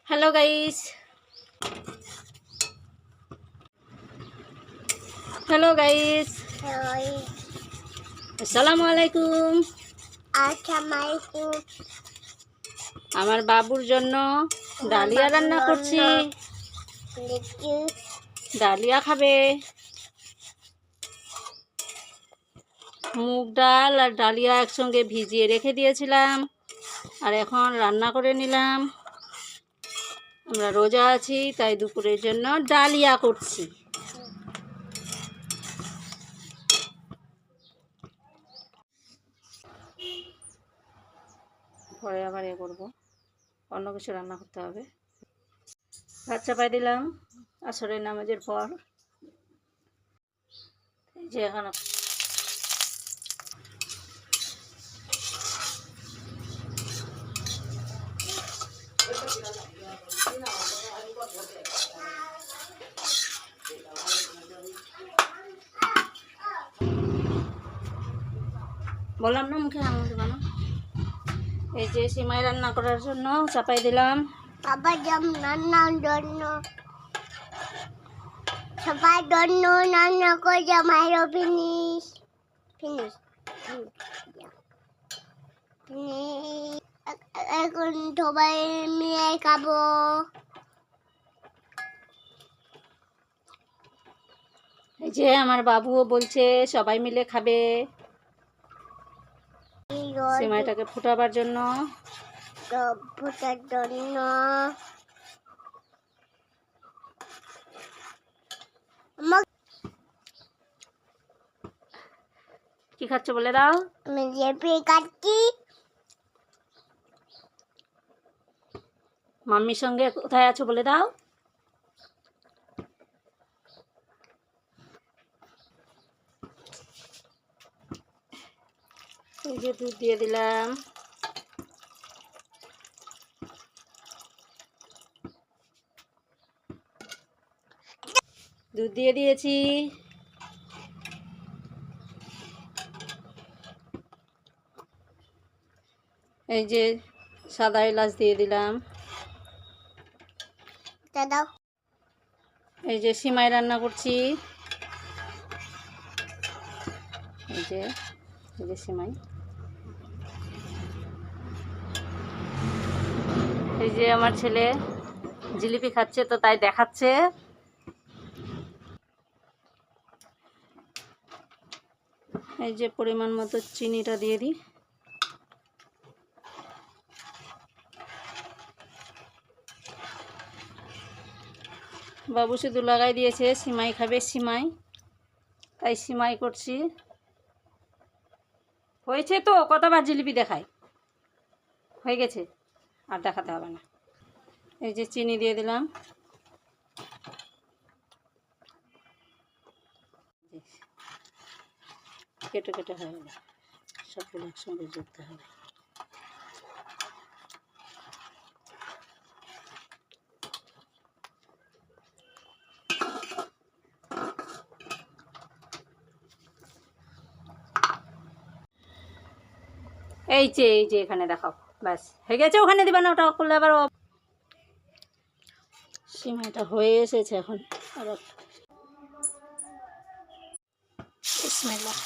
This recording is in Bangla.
হ্যালো গাইস, হ্যালো গাইস, আসসালামু আলাইকুম। আমার বাবুর জন্য ডালিয়া রান্না করছি। ডালিয়া খাবে। মুগ ডাল আর ডালিয়া একসঙ্গে ভিজিয়ে রেখে দিয়েছিলাম, আর এখন রান্না করে নিলাম। আমরা রোজা আছি, তাই দুপুরের জন্য ডালিয়া করছি। পরে আবার করবো, অন্য কিছু রান্না করতে হবে। ভাত চাপাই দিলাম আসরের নামাজের পর। এই যে এখন বললাম না মুখে আঙুল দেবানো। এই যে সিমাই রান্না করার জন্য চাপাই দিলাম। সবার জন্য রান্না করে জামাইরও ফিনিশ এখন সবাই মিলে খাবো। এই যে আমার বাবুও বলছে সবাই মিলে খাবে। সিমাইটাকে ফুটাবার জন্য কি খাচ্ছ বলে দাও। আমি জিলিপি খাচ্ছি। মাম্মির সঙ্গে কোথায় আছো বলে দাও। এই যে দুধ দিয়ে দিলাম। দুধ দিয়ে দিয়েছি। এই যে সাদা এলাচ দিয়ে দিলাম। দাদা এই যে সিমাই রান্না করছি। এই যে সিমাই। এই যে আমার ছেলে জিলিপি খাচ্ছে, তো তাই দেখাচ্ছে। এই যে পরিমাণ মতো চিনিটা দিয়ে দিই। বাবু শুধু লাগাই দিয়েছে সিমাই খাবে, সিমাই, তাই সিমাই করছি। হয়েছে তো, কতবার জিলিপি দেখায়, হয়ে গেছে, আর দেখাতে হবে না। এই যে চিনি দিয়ে দিলাম। কেটে কেটে হয়ে গেল, সবগুলো একসঙ্গে জুড়তে হবে। এই যে এখানে দেখাও, ব্যাস হয়ে গেছে। ওখানে দিবা না, ওটা করলে আবার সিমাইটা হয়ে এসেছে। এখন আবার বিসমিল্লাহ।